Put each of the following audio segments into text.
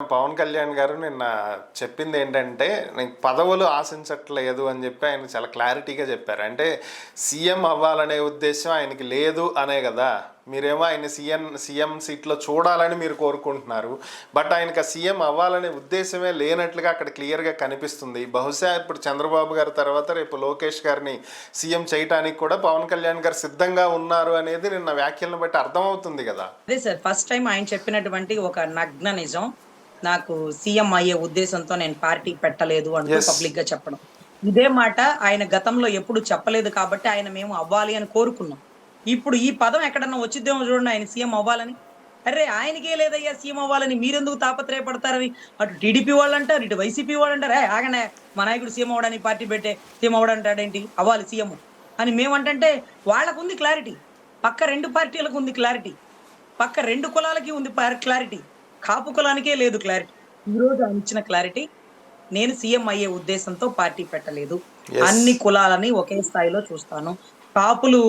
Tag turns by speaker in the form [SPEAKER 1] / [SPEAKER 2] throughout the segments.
[SPEAKER 1] పవన్ కళ్యాణ్ గారు నిన్న చెప్పింది ఏంటంటే, నేను పదవులు ఆశించట్లేదు అని చెప్పి ఆయన చాలా క్లారిటీగా చెప్పారు. అంటే సీఎం అవ్వాలనే ఉద్దేశం ఆయనకి లేదు అనే కదా. మీరేమో ఆయన సీఎం సీట్లో చూడాలని మీరు కోరుకుంటున్నారు. బట్ ఆయనకు ఆ సీఎం అవ్వాలనే ఉద్దేశమే లేనట్లుగా అక్కడ క్లియర్గా కనిపిస్తుంది. బహుశా ఇప్పుడు చంద్రబాబు గారి తర్వాత రేపు లోకేష్ గారిని సీఎం చేయడానికి కూడా పవన్ కళ్యాణ్ గారు సిద్ధంగా ఉన్నారు అనేది నిన్న వ్యాఖ్యలను బట్టి అర్థమవుతుంది కదా.
[SPEAKER 2] అదే సార్, ఫస్ట్ టైం ఆయన చెప్పినటువంటి ఒక నగ్న నిజం. నాకు సీఎం అయ్యే ఉద్దేశంతో నేను పార్టీ పెట్టలేదు అంటూ
[SPEAKER 1] ఎస్.
[SPEAKER 2] పబ్లిక్ గా చెప్పడం. ఇదే మాట ఆయన గతంలో ఎప్పుడు చెప్పలేదు కాబట్టి ఆయన మేము అవ్వాలి అని కోరుకున్నాం. ఇప్పుడు ఈ పదం ఎక్కడన్నా వచ్చిద్దేమో చూడండి, ఆయన సీఎం అవ్వాలని. అరే ఆయనకే లేదయ్యా సీఎం అవ్వాలని, మీరెందుకు తాపత్రయపడతారని అటు టీడీపీ వాళ్ళు అంటారు, ఇటు వైసీపీ వాళ్ళు అంటారు. ఆగనే, మా నాయకుడు సీఎం అవ్వడానికి పార్టీ పెట్టే సీఎం అవ్వడంటాడేంటి, అవ్వాలి సీఎం అని మేమంటే వాళ్ళకు ఉంది క్లారిటీ, పక్క రెండు పార్టీలకు ఉంది క్లారిటీ, పక్క రెండు కులాలకి ఉంది క్లారిటీ, కాపు కులానికే లేదు క్లారిటీ. ఈ రోజు ఆయన ఇచ్చిన క్లారిటీ, నేను సీఎం అయ్యే ఉద్దేశంతో పార్టీ పెట్టలేదు, అన్ని కులాలని ఒకే స్థాయిలో చూస్తాను, కాపులు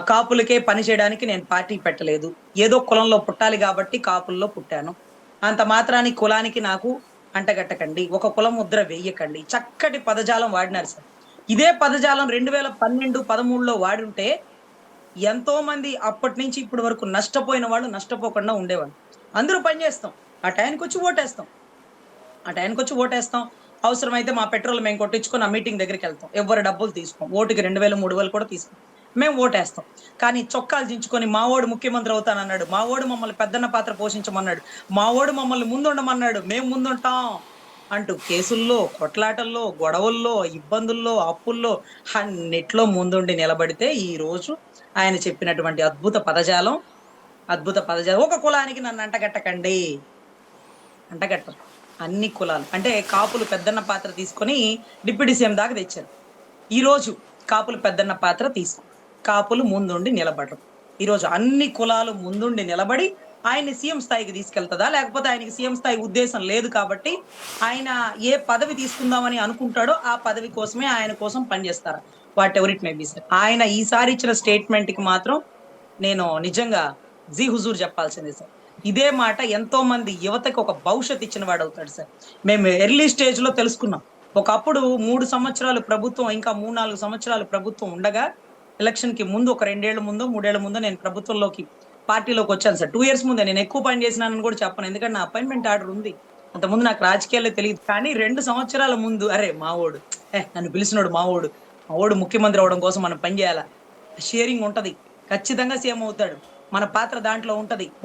[SPEAKER 2] కాపులకే పని చేయడానికి నేను పార్టీ పెట్టలేదు, ఏదో కులంలో పుట్టాలి కాబట్టి కాపుల్లో పుట్టాను, అంత మాత్రానికి కులానికి నాకు అంటగట్టకండి, ఒక కులం ముద్ర వేయకండి. చక్కటి పదజాలం వాడినారు సార్. ఇదే పదజాలం 2012-13లో వాడుంటే ఎంతో మంది అప్పటి నుంచి ఇప్పటి వరకు నష్టపోయిన వాళ్ళు నష్టపోకుండా ఉండేవాళ్ళు. అందరూ పని చేస్తాం, ఆ టైంకి వచ్చి ఓటేస్తాం, అవసరమైతే మా పెట్రోల్ మేము కొట్టించుకొని ఆ మీటింగ్ దగ్గరికి వెళ్తాం, ఎవరి డబ్బులు తీసుకోం, ఓటుకి 2000-3000 కూడా తీసుకోం, మేము ఓటేస్తాం. కానీ చొక్కాలు దించుకొని మావోడు ముఖ్యమంత్రి అవుతానన్నాడు, మావోడు మమ్మల్ని పెద్దన్న పాత్ర పోషించమన్నాడు, మావోడు మమ్మల్ని ముందుండమన్నాడు, మేము ముందుంటాం అంటూ కేసుల్లో, కొట్లాటల్లో, గొడవల్లో, ఇబ్బందుల్లో, అప్పుల్లో అన్నిట్లో ముందుండి నిలబడితే ఈ రోజు ఆయన చెప్పినటువంటి అద్భుత పదజాలం, ఒక కులానికి నన్ను అంటగట్టరు, అన్ని కులాలు అంటే కాపులు పెద్దన్న పాత్ర తీసుకొని డిప్యూటీ సీఎం దాకా తెచ్చారు. ఈ రోజు కాపులు పెద్దన్న పాత్ర తీసుకుని కాపులు ముందుండి నిలబడరు. ఈరోజు అన్ని కులాలు ముందుండి నిలబడి ఆయన్ని సీఎం స్థాయికి తీసుకెళ్తుందా, లేకపోతే ఆయనకి సీఎం స్థాయి ఉద్దేశం లేదు కాబట్టి ఆయన ఏ పదవి తీసుకుందామని అనుకుంటాడో ఆ పదవి కోసమే ఆయన కోసం పనిచేస్తారా, whatever it may be sir. ఆయన ఈసారి ఇచ్చిన స్టేట్మెంట్ కి మాత్రం నేను నిజంగా జీ హుజూర్ చెప్పాల్సిందే సార్. ఇదే మాట ఎంతో మంది యువతకి ఒక భవిష్యత్ ఇచ్చిన వాడు అవుతాడు సార్. మేము ఎర్లీ స్టేజ్ లో తెలుసుకున్నాం. ఒకప్పుడు 3 సంవత్సరాలు ప్రభుత్వం, ఇంకా 3-4 సంవత్సరాలు ప్రభుత్వం ఉండగా, ఎలక్షన్ కి ముందు ఒక 2 ఏళ్ల ముందో 3 ఏళ్ల ముందో నేను ప్రభుత్వంలోకి పార్టీలోకి వచ్చాను సార్. 2 years ముందే. నేను ఎక్కువ పని చేసినానని కూడా చెప్పను, ఎందుకంటే నా అపాయింట్మెంట్ ఆర్డర్ ఉంది. అంతకుముందు నాకు రాజకీయాల్లో తెలియదు. కానీ 2 సంవత్సరాల ముందు అరే మావోడు, నన్ను పిలిచినోడు మావోడు ముఖ్యమంత్రి అవడం కోసం మనం పని చేయాలా, షేరింగ్ ఉంటది, ఖచ్చితంగా సీఎం అవుతాడు, మన పాత్ర దాంట్లో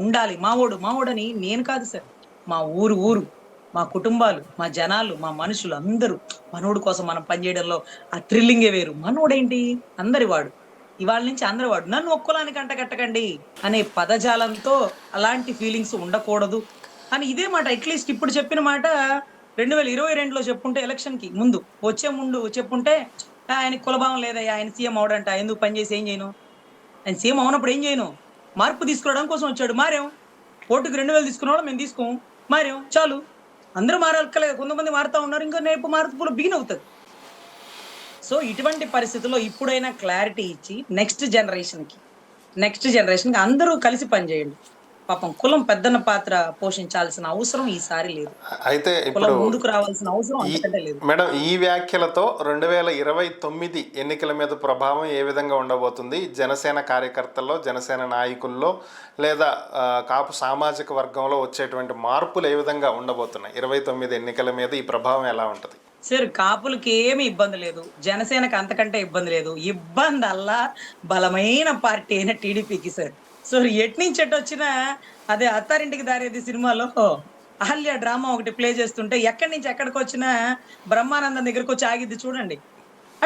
[SPEAKER 2] ఉండాలి, మావోడు అని నేను కాదు సార్, మా ఊరు, మా కుటుంబాలు, మా జనాలు, మా మనుషులు అందరూ మనోడు కోసం మనం పనిచేయడంలో ఆ థ్రిల్లింగే వేరు. మనోడేంటి అందరి వాడు, ఇవాళ నుంచి అందరి వాడు, నన్ను ఒక్కలానికి అంటగట్టకండి అనే పదజాలంతో అలాంటి ఫీలింగ్స్ ఉండకూడదు అని ఇదే మాట అట్లీస్ట్ ఇప్పుడు చెప్పిన మాట 2022లో చెప్పుంటే, ఎలక్షన్ కి ముందు చెప్పుంటే, ఆయనకి కులభావం లేదయ్యా, ఆయన సీఎం అవడంట, ఎందుకు పని చేసి ఏం చేయను, ఆయన సీఎం అవునప్పుడు ఏం చేయను, మార్పు తీసుకురావడం కోసం వచ్చాడు, మారాం, ఓటుకు 2000 తీసుకున్నాడు, మేము తీసుకోం, మారాం, చాలు. అందరూ మారక్కలేదు, కొంతమంది మారుతా ఉన్నారు, ఇంకా రేపు మార్పు బిగిన్ అవుతుంది. సో ఇటువంటి పరిస్థితుల్లో ఇప్పుడైనా క్లారిటీ ఇచ్చి నెక్స్ట్ జనరేషన్ కి అందరూ కలిసి పనిచేయండి. పాపం కులం పెద్దన్న పాత్ర పోషించాల్సిన అవసరం ఈసారి లేదు,
[SPEAKER 1] అయితే
[SPEAKER 2] కులం ముందుకు రావాల్సిన అవసరం అంతకంటే లేదు.
[SPEAKER 1] మేడం, ఈ వ్యాఖ్యలతో 2029 ఎన్నికల మీద ప్రభావం ఏ విధంగా ఉండబోతుంది? జనసేన కార్యకర్తల్లో, జనసేన నాయకుల్లో, లేదా కాపు సామాజిక వర్గంలో వచ్చేటువంటి మార్పులు ఏ విధంగా ఉండబోతున్నాయి? 29 ఎన్నికల మీద ఈ ప్రభావం ఎలా ఉంటుంది?
[SPEAKER 2] సార్, కాపులకి ఏమి ఇబ్బంది లేదు, జనసేనకు అంతకంటే ఇబ్బంది లేదు. ఇబ్బంది అల్లా బలమైన పార్టీ అయిన టీడీపీకి సార్. సో ఎటు నుంచి ఎటు వచ్చినా, అదే అత్తారింటికి దారేది సినిమాలో అహల్య డ్రామా ఒకటి ప్లే చేస్తుంటే ఎక్కడి నుంచి ఎక్కడికి వచ్చినా బ్రహ్మానందం దగ్గరకు వచ్చి ఆగిద్ది చూడండి.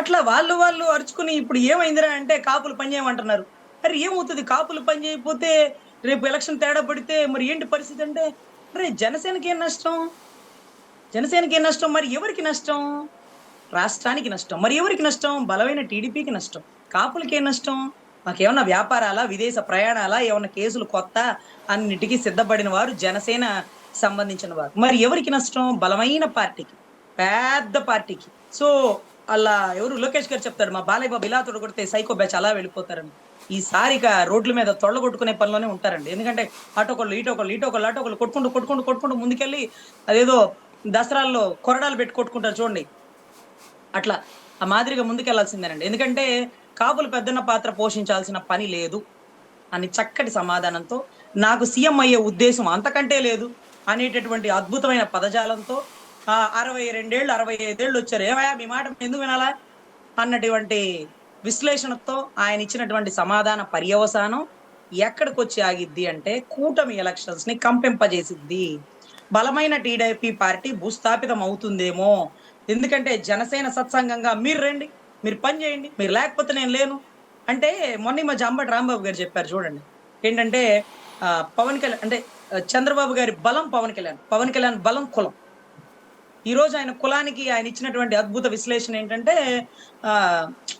[SPEAKER 2] అట్లా వాళ్ళు అరుచుకుని ఇప్పుడు ఏమైందిరా అంటే కాపులు పని చేయమంటున్నారు. అరే ఏమవుతుంది, కాపులు పని చేయకపోతే రేపు ఎలక్షన్ తేడా పడితే మరి ఏంటి పరిస్థితి అంటే, అరే జనసేనకి ఏం నష్టం, మరి ఎవరికి నష్టం? రాష్ట్రానికి నష్టం. మరి ఎవరికి నష్టం? బలమైన టీడీపీకి నష్టం. కాపులకి ఏం నష్టం? మాకేమన్నా వ్యాపారాలా, విదేశ ప్రయాణాలా, ఏమన్నా కేసులు కొత్త, అన్నిటికీ సిద్ధపడిన వారు జనసేన సంబంధించిన వారు. మరి ఎవరికి నష్టం? బలమైన పార్టీకి, పెద్ద పార్టీకి. సో అలా ఎవరు లోకేష్ గారు చెప్తాడు, మా బాలయ్య బాబు ఇలా తొడగొడితే సైకో బ్యాచ్ అలా వెళ్ళిపోతారని. ఈసారి ఇక రోడ్ల మీద తొళ్ళ కొట్టుకునే పనిలోనే ఉంటారండి. ఎందుకంటే అటొకళ్ళు ఇటొకళ్ళు ఇటొకళ్ళు అటొకళ్ళు కొట్టుకుంటూ ముందుకెళ్ళి అదేదో దసరాల్లో కొరడాలు పెట్టి కొట్టుకుంటారు చూడండి. అట్లా ఆ మాదిరిగా ముందుకెళ్లాల్సిందేనండి. ఎందుకంటే కాపులు పెద్దన్న పాత్ర పోషించాల్సిన పని లేదు అని చక్కటి సమాధానంతో, నాకు సీఎం అయ్యే ఉద్దేశం అంతకంటే లేదు అనేటటువంటి అద్భుతమైన పదజాలంతో 62 ఏళ్ళు 65 ఏళ్ళు వచ్చారు. ఏమయ్యా మీ మాట ఎందుకు వినాలా అన్నటువంటి విశ్లేషణతో ఆయన ఇచ్చినటువంటి సమాధాన పర్యవసానం ఎక్కడికొచ్చి ఆగిద్ది అంటే కూటమి ఎలక్షన్స్ ని కంపింపజేసిద్ది. బలమైన టీడీపీ పార్టీ భూస్థాపితం అవుతుందేమో. ఎందుకంటే జనసేన సత్సంగంగా మీరు రండి, మీరు పని చేయండి, మీరు లేకపోతే నేను లేను అంటే మొన్న ఈ మధ్య అంబటి రాంబాబు గారు చెప్పారు చూడండి. ఏంటంటే పవన్ కళ్యాణ్ అంటే చంద్రబాబు గారి బలం పవన్ కళ్యాణ్ బలం కులం. ఈ రోజు ఆయన కులానికి ఆయన ఇచ్చినటువంటి అద్భుత విశ్లేషణ ఏంటంటే ఆ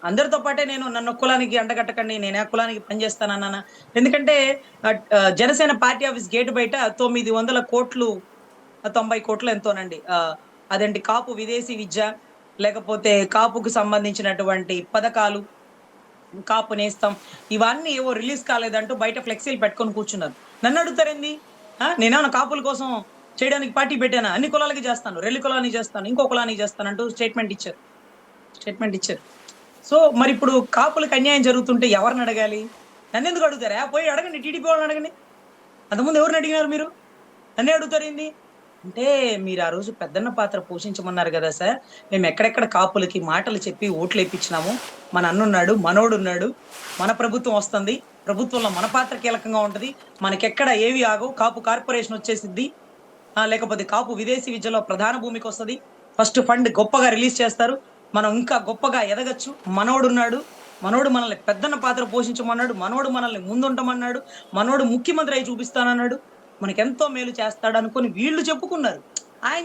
[SPEAKER 2] అందరితో పాటే నన్ను కులానికి అంటగట్టకండి, నేను ఆ కులానికి పనిచేస్తానన్నా. ఎందుకంటే జనసేన పార్టీ ఆఫీస్ గేటు బయట 900 కోట్లు 90 కోట్లు ఎంతోనండి అదేంటి కాపు విదేశీ విద్య, లేకపోతే కాపుకు సంబంధించినటువంటి పథకాలు, కాపు నేస్తం, ఇవన్నీ ఏవో రిలీజ్ కాలేదంటూ బయట ఫ్లెక్సీలు పెట్టుకొని కూర్చున్నారు. నన్ను అడుగుతారేంది, నేనేమన్నా కాపుల కోసం చేయడానికి పార్టీ పెట్టానా? అన్ని కులాలకి చేస్తాను, రెల్లి కులానికి చేస్తాను, ఇంకో కులానికి చేస్తాను అంటూ స్టేట్మెంట్ ఇచ్చారు. సో మరి ఇప్పుడు కాపులకు అన్యాయం జరుగుతుంటే ఎవరిని అడగాలి? నన్ను ఎందుకు అడుగుతారా? పోయి అడగండి, టీడీపీ వాళ్ళని అడగండి. అంతకుముందు ఎవరిని అడిగినారు మీరు? నన్నే అడుగుతారు ఏంది అంటే, మీరు ఆ రోజు పెద్దన్న పాత్ర పోషించమన్నారు కదా సార్, మేము ఎక్కడెక్కడ కాపులకి మాటలు చెప్పి ఓట్లు వేయించినాము. మన అన్నున్నాడు, మనోడున్నాడు, మన ప్రభుత్వం వస్తుంది, ప్రభుత్వంలో మన పాత్ర కీలకంగా ఉంటది, మనకెక్కడ ఏవి ఆగవు, కాపు కార్పొరేషన్ వచ్చేసిద్ది, లేకపోతే కాపు విదేశీ విద్యలో ప్రధాన భూమికి వస్తుంది, ఫస్ట్ ఫండ్ గొప్పగా రిలీజ్ చేస్తారు, మనం ఇంకా గొప్పగా ఎదగచ్చు, మనోడున్నాడు, మనోడు మనల్ని పెద్దన్న పాత్ర పోషించమన్నాడు, మనోడు మనల్ని ముందుంటమన్నాడు, మనోడు ముఖ్యమంత్రి అయి చూపిస్తానన్నాడు, మనకెంతో మేలు చేస్తాడు అనుకుని వీళ్ళు చెప్పుకున్నారు. ఆయన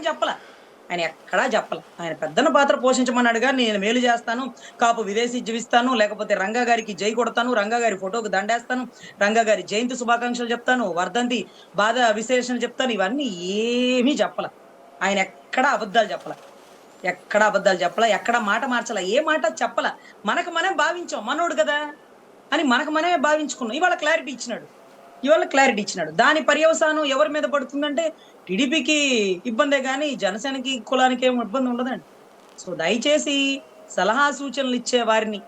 [SPEAKER 2] ఎక్కడా చెప్పల. ఆయన పెద్దన్న పాత్ర పోషించమన్నాడుగా, నేను మేలు చేస్తాను, కాపు విదేశీ జీవిస్తాను, లేకపోతే రంగా గారికి జై కొడతాను, రంగా గారి ఫోటోకి దండేస్తాను, రంగా గారి జయంతి శుభాకాంక్షలు చెప్తాను, వర్ధంతి బాధ విశ్లేషణ చెప్తాను, ఇవన్నీ ఏమీ చెప్పల. ఆయన ఎక్కడా అబద్ధాలు చెప్పల, ఎక్కడ మాట మార్చల, ఏ మాట చెప్పల. మనకు మనం భావించాం మనోడు కదా అని మనకు మనమే భావించుకున్నాం. ఇవాళ క్లారిటీ ఇచ్చినాడు. దాని పర్యవసానం ఎవరి మీద పడుతుందంటే టీడీపీకి ఇబ్బందే కానీ జనసేనకి కులానికి ఏం ఇబ్బంది ఉండదండి. సో దయచేసి సలహా సూచనలు ఇచ్చే వారిని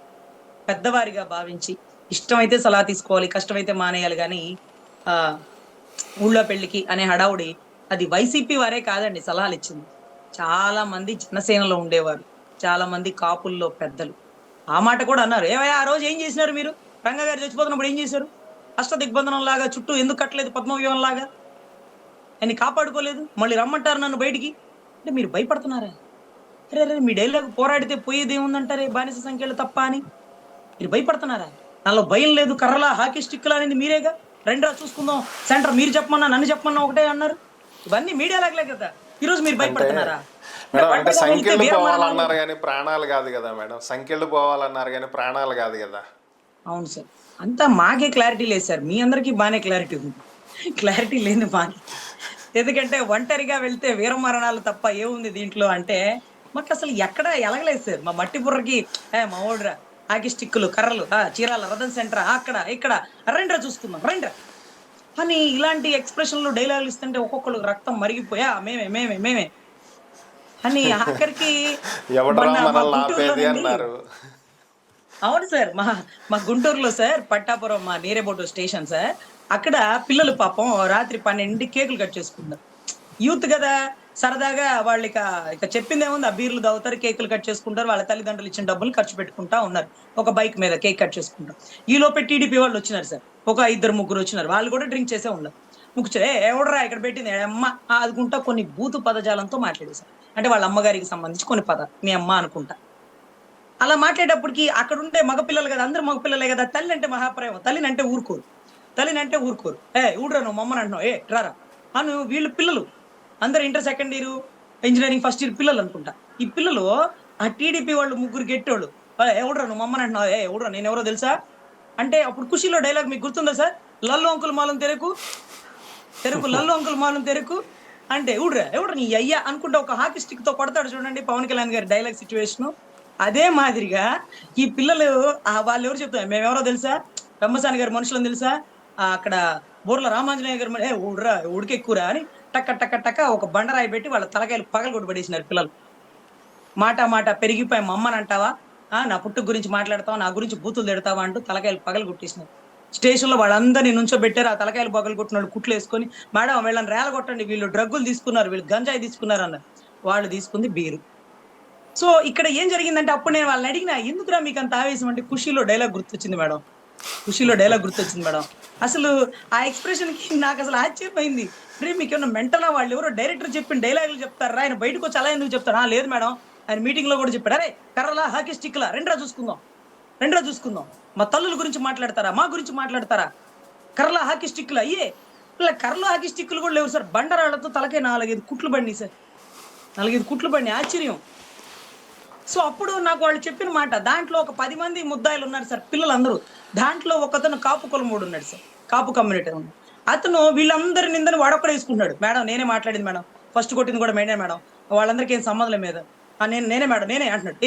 [SPEAKER 2] పెద్దవారిగా భావించి, ఇష్టమైతే సలహా తీసుకోవాలి, కష్టమైతే మానేయాలి. కానీ ఊళ్ళో పెళ్లికి అనే హడావుడి అది వైసీపీ వారే కాదండి సలహాలు ఇచ్చింది. చాలా మంది జనసేనలో ఉండేవారు, చాలా మంది కాపుల్లో పెద్దలు ఆ మాట కూడా అన్నారు. ఏవయ్యా ఆ రోజు ఏం చేసినారు మీరు? రంగా గారు చచ్చిపోతున్నప్పుడు ఏం చేశారు? అష్ట దిగ్బంధనం లాగా చుట్టూ ఎందుకు కట్టలేదు? పద్మవ్యూహం లాగా ఆయన్ని కాపాడుకోలేదు. మళ్ళీ రమ్మంటారు నన్ను బయటికి అంటే మీరు భయపడుతున్నారా? అరే మీ డైలాగ్ పోరాడితే పోయేది ఏముందంటారే, బానిస సంఖ్యలు తప్ప అని మీరు భయపడుతున్నారా? నాలో భయం లేదు, కర్రలా హాకీ స్టిక్లా అనేది మీరేగా, రెండ్రా చూసుకుందాం సెంటర్, మీరు చెప్పమన్నా నన్ను చెప్పమన్నా ఒకటే అన్నారు. ఇవన్నీ మీడియా లాగలే కదా. ఈ రోజు మీరు భయపడుతున్నారా?
[SPEAKER 1] మేడం అంటే సంఖ్యలు పోవాలన్నారు కానీ ప్రాణాలు కాదు కదా మేడం, సంఖ్యలు పోవాలన్నారు కానీ ప్రాణాలు కాదు కదా.
[SPEAKER 2] అవును సార్, అంతా మాకే క్లారిటీ లేదు సార్, మీ అందరికీ బాగానే క్లారిటీ ఉంది, క్లారిటీ లేదు మాకి. ఎందుకంటే ఒంటరిగా వెళ్తే వీరమరణాలు తప్ప ఏముంది దీంట్లో అంటే మాకు అసలు ఎక్కడ ఎలగలేదు సార్. మా మట్టి బుర్రకి మా ఓడ్రా ఆకి స్టిక్కులు కర్రలు చీరాల రథన్ సెంటర్ అక్కడ ఇక్కడ రెండ్రా చూసుకుందాం రండ్రా అని ఇలాంటి ఎక్స్ప్రెషన్లు డైలాగులు ఇస్తుంటే ఒక్కొక్కరు రక్తం మరిగిపోయా మేమే అని ఆఖరికి అవును సార్, మా గుంటూరులో సార్ పట్టాపురం మా నీరేబోటు స్టేషన్ సార్, అక్కడ పిల్లలు పాపం రాత్రి 12 కేకులు కట్ చేసుకున్నారు. యూత్ కదా సరదాగా వాళ్ళు ఇక చెప్పింది ఏముంది, ఆ బీర్లు తాగుతారు, కేకులు కట్ చేసుకుంటారు, వాళ్ళ తల్లిదండ్రులు ఇచ్చిన డబ్బులు ఖర్చు పెట్టుకుంటా ఉన్నారు. ఒక బైక్ మీద కేక్ కట్ చేసుకుంటారు. ఈ లోపే టీడీపీ వాళ్ళు వచ్చినారు సార్, ఒక 2-3 వచ్చినారు, వాళ్ళు కూడా డ్రింక్ చేసే ఉన్నారు. ముఖ్య ఎవడరా ఇక్కడ పెట్టింది అమ్మ అనుకుంటా కొన్ని బూతు పదజాలంతో మాట్లాడేశారు. అంటే వాళ్ళ అమ్మగారికి సంబంధించి కొన్ని పదాలు, మీ అమ్మ అనుకుంటా అలా మాట్లాడేటప్పటికి అక్కడ ఉండే మగపిల్లలు కదా, అందరూ మగపిల్లలే కదా, తల్లి అంటే మహాప్రేమ, తల్లినంటే ఊరుకోరు. ఊడ్రా నువ్వు మమ్మని అంటున్నావు, రారా అను. వీళ్ళు పిల్లలు అందరు inter second year engineering first year పిల్లలు అనుకుంటా. ఈ పిల్లలు ఆ టీడీపీ వాళ్ళు 3 గెట్టోళ్ళు, ఎవడ్రా నువ్వు మమ్మని అంటున్నావు, ఎవడ్రా నేను ఎవరో తెలుసా అంటే అప్పుడు ఖుషీలో డైలాగ్ మీకు గుర్తుందా సార్? లల్లు అంకుల్ మాలం తెరకు లల్లు అంకుల్ మాలం తెరకు అంటే ఎవడ్రా నీ అయ్యా అనుకుంటా ఒక హాకీ స్టిక్ తో కొడతాడు చూడండి పవన్ కళ్యాణ్ గారి డైలాగ్ సిచ్యువేషన్. అదే మాదిరిగా ఈ పిల్లలు వాళ్ళు ఎవరు చెప్తారు, మేమెవరో తెలుసా, పెమ్మసాని గారి మనుషులను తెలుసా? అక్కడ బూర్ల రామాంజనేయ గారు ఊడురా ఉడికెక్కురా అని టక్క టక్క టక్క ఒక బండరాయి పెట్టి వాళ్ళ తలకాయలు పగలగొట్టి పడేసినారు పిల్లలు. మాట మాట పెరిగిపోయి మా అమ్మని అంటావా, నా పుట్టుక గురించి మాట్లాడతావా, నా గురించి బూతులు తిడతావా అంటూ తలకాయలు పగలు కొట్టేసినారు. స్టేషన్ లో వాళ్ళందరినీ నుంచోబెట్టారు. ఆ తలకాయలు పగలు కొట్టినాడు కుట్లు వేసుకొని, మేడం వీళ్ళని రేల కొట్టండి, వీళ్ళు డ్రగ్గులు తీసుకున్నారు, వీళ్ళు గంజాయి తీసుకున్నారు అన్నారు. వాళ్ళు తీసుకుంది బీరు. సో ఇక్కడ ఏం జరిగిందంటే అప్పుడు నేను వాళ్ళని అడిగినా, ఎందుకురా మీకు అంత ఆవేశం అంటే, ఖుషీలో డైలాగ్ గుర్తొచ్చింది మేడం. ఖుషీలో డైలాగ్ గుర్తొచ్చింది మేడం. అసలు ఆ ఎక్స్ప్రెషన్ కి నాకు అసలు ఆశ్చర్యమైంది. రే మీకేమన్నా మెంటలా, వాళ్ళు ఎవరో డైరెక్టర్ చెప్పిన డైలాగులు చెప్తారా, ఆయన బయటకు వచ్చి అలా ఎందుకు చెప్తారు? లేదు మేడం, ఆయన మీటింగ్ లో కూడా చెప్పాడు, అరే కర్రలా హాకీ స్టిక్లా రెండ్రా చూసుకుందాం, రెండ్రా చూసుకుందాం. మా తల్లుల గురించి మాట్లాడతారా, మా గురించి మాట్లాడతారా? కర్రలా హాకీ స్టిక్లు అయ్యే, ఇలా కర్రలో హాకీ స్టిక్లు కూడా లేవు సార్. బండరాళ్లతో తలకే 4-5 కుట్లు పడినాయి సార్, 4-5 కుట్లు పడినాయి. ఆశ్చర్యం. సో అప్పుడు నాకు వాళ్ళు చెప్పిన మాట, దాంట్లో ఒక 10 మంది ముద్దాయిలు ఉన్నారు సార్, పిల్లలందరూ. దాంట్లో ఒకతను కాపు కులమోడు ఉన్నాడు సార్, కాపు కమ్యూనిటీ ఉన్నాడు. అతను వీళ్ళందరి నిందని వాడొక్కడే వేసుకుంటాడు. మేడం నేనే మాట్లాడింది మేడం, ఫస్ట్ కొట్టింది కూడా మేడే మేడం, వాళ్ళందరికీ ఏం సంబంధం లేదు. నేనే మేడం నేనే అంటున్నాడు.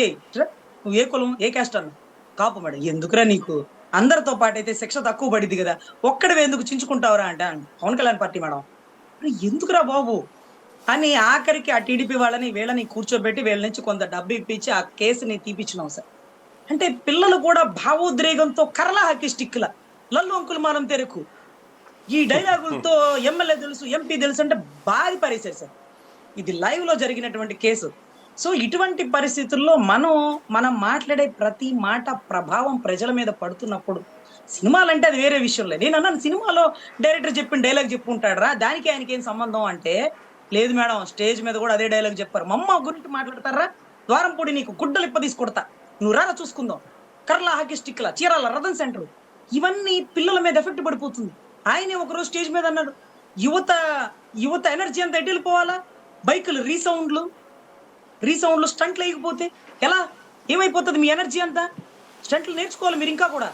[SPEAKER 2] నువ్వు ఏ కులం ఏ క్యాస్ట్ అన్నా? కాపు మేడం. ఎందుకురా నీకు, అందరితో పాటు అయితే శిక్ష తక్కువ పడింది కదా, ఒక్కడివి ఎందుకు చించుకుంటావురా అంటే పవన్ కళ్యాణ్ పార్టీ మేడం. ఎందుకురా బాబు అని ఆఖరికి ఆ టీడీపీ వాళ్ళని వీళ్ళని కూర్చోబెట్టి వీళ్ళ నుంచి కొంత డబ్బు ఇప్పించి ఆ కేసుని తీపిచ్చినాం సార్. అంటే పిల్లలు కూడా భావోద్రేకంతో కర్రల హాకీ స్టిక్ల లల్లు అంకుల్ మానం తెరకు ఈ డైలాగులతో ఎమ్మెల్యే తెలుసు ఎంపీ తెలుసు అంటే బాధి పరిశారు సార్. ఇది లైవ్ లో జరిగినటువంటి కేసు. సో ఇటువంటి పరిస్థితుల్లో మనం మాట్లాడే ప్రతి మాట ప్రభావం ప్రజల మీద పడుతున్నప్పుడు, సినిమాలంటే అది వేరే విషయం లేదు. నేను అన్నాను, సినిమాలో డైరెక్టర్ చెప్పిన డైలాగ్ చెప్పుకుంటాడు రా, దానికి ఆయనకి ఏం సంబంధం అంటే, లేదు మేడం స్టేజ్ మీద కూడా అదే డైలాగ్ చెప్పారు. మా అమ్మ గురించి మాట్లాడతారా, ద్వారంపూడి నీకు గుడ్డలు ఇప్ప తీసుకొడతా, నువ్వు రారా చూసుకుందాం, కర్ల హాకీ స్టిక్ల చీరాల రథన్ సెంటర్, ఇవన్నీ పిల్లల మీద ఎఫెక్ట్ పడిపోతుంది. ఆయనే ఒకరోజు స్టేజ్ మీద అన్నాడు, యువత ఎనర్జీ అంతా ఎటు వెళ్ళిపోవాలా, బైకులు రీసౌండ్లు స్టంట్లు వేయకపోతే ఎలా, ఏమైపోతుంది మీ ఎనర్జీ అంతా? స్టంట్లు నేర్చుకోవాలి మీరు ఇంకా కూడా.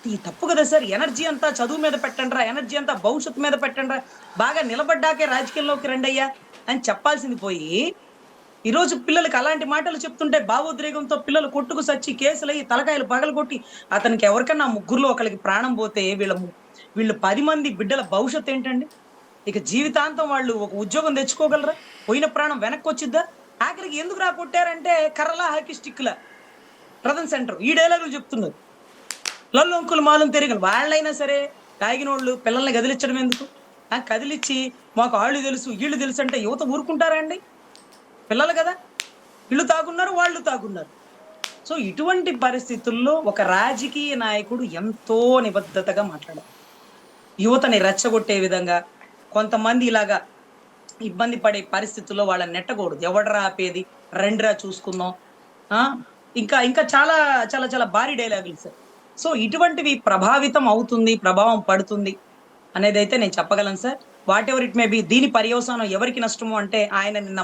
[SPEAKER 2] ఇది తప్పు కదా సార్. ఎనర్జీ అంతా చదువు మీద పెట్టండిరా, ఎనర్జీ అంతా భవిష్యత్తు మీద పెట్టండిరా, బాగా నిలబడ్డాకే రాజకీయాల్లోకి రండయ్యా అని చెప్పాల్సింది పోయి, ఈరోజు పిల్లలకి అలాంటి మాటలు చెప్తుంటే భావోద్రేకంతో పిల్లలు కొట్టుకు సచ్చి కేసులయ్యి తలకాయలు పగలగొట్టి, అతనికి ఎవరికన్నా ముగ్గురులో ఒకరికి ప్రాణం పోతే వీళ్ళు 10 మంది బిడ్డల భవిష్యత్తు ఏంటండి? ఇక జీవితాంతం వాళ్ళు ఒక ఉద్యోగం తెచ్చుకోగలరా? పోయిన ప్రాణం వెనక్కి వచ్చిద్దా? ఆఖరికి ఎందుకు రా కొట్టారంటే, కర్రలా హాకీ స్టిక్ల రథన్ సెంటర్ ఈ డైలాగులు చెప్తున్నారు. లల్లు అంకుల్ మాలం తిరిగి వాళ్ళైనా సరే తాగినోళ్ళు పిల్లల్ని కదిలించడం ఎందుకు? కదిలిచ్చి మాకు వాళ్ళు తెలుసు వీళ్ళు తెలుసు అంటే యువత ఊరుకుంటారా అండి? పిల్లలు కదా, వీళ్ళు తాగున్నారు వాళ్ళు తాగున్నారు. సో ఇటువంటి పరిస్థితుల్లో ఒక రాజకీయ నాయకుడు ఎంతో నిబద్ధతగా మాట్లాడారు. యువతని రెచ్చగొట్టే విధంగా, కొంతమంది ఇలాగా ఇబ్బంది పడే పరిస్థితుల్లో వాళ్ళని నెట్టకూడదు. ఎవడరా ఆపేది, రండిరా చూసుకుందాం, ఇంకా ఇంకా చాలా చాలా చాలా భారీ డైలాగులు సార్. సో ఇటువంటివి ప్రభావం పడుతుంది అనేది అయితే నేను చెప్పగలను sir. What ever it may B. దీని పర్యవసానం ఎవరికి నష్టము అంటే, ఆయన నిన్న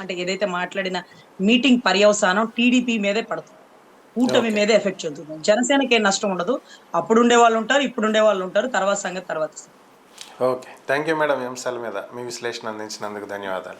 [SPEAKER 2] అంటే ఏదైతే మాట్లాడిన మీటింగ్ పర్యవసానం టీడీపీ మీదే పడుతుంది, కూటమి మీదే ఎఫెక్ట్ చెందుతుంది. జనసేనకి ఏం నష్టం ఉండదు. అప్పుడు ఉండే వాళ్ళు ఉంటారు, ఇప్పుడు ఉండే వాళ్ళు ఉంటారు, తర్వాత సంగతి తర్వాత.
[SPEAKER 1] Okay, thank you madam. ఈ అంశాల మీద మీ విశ్లేషణ అందించినందుకు ధన్యవాదాలు.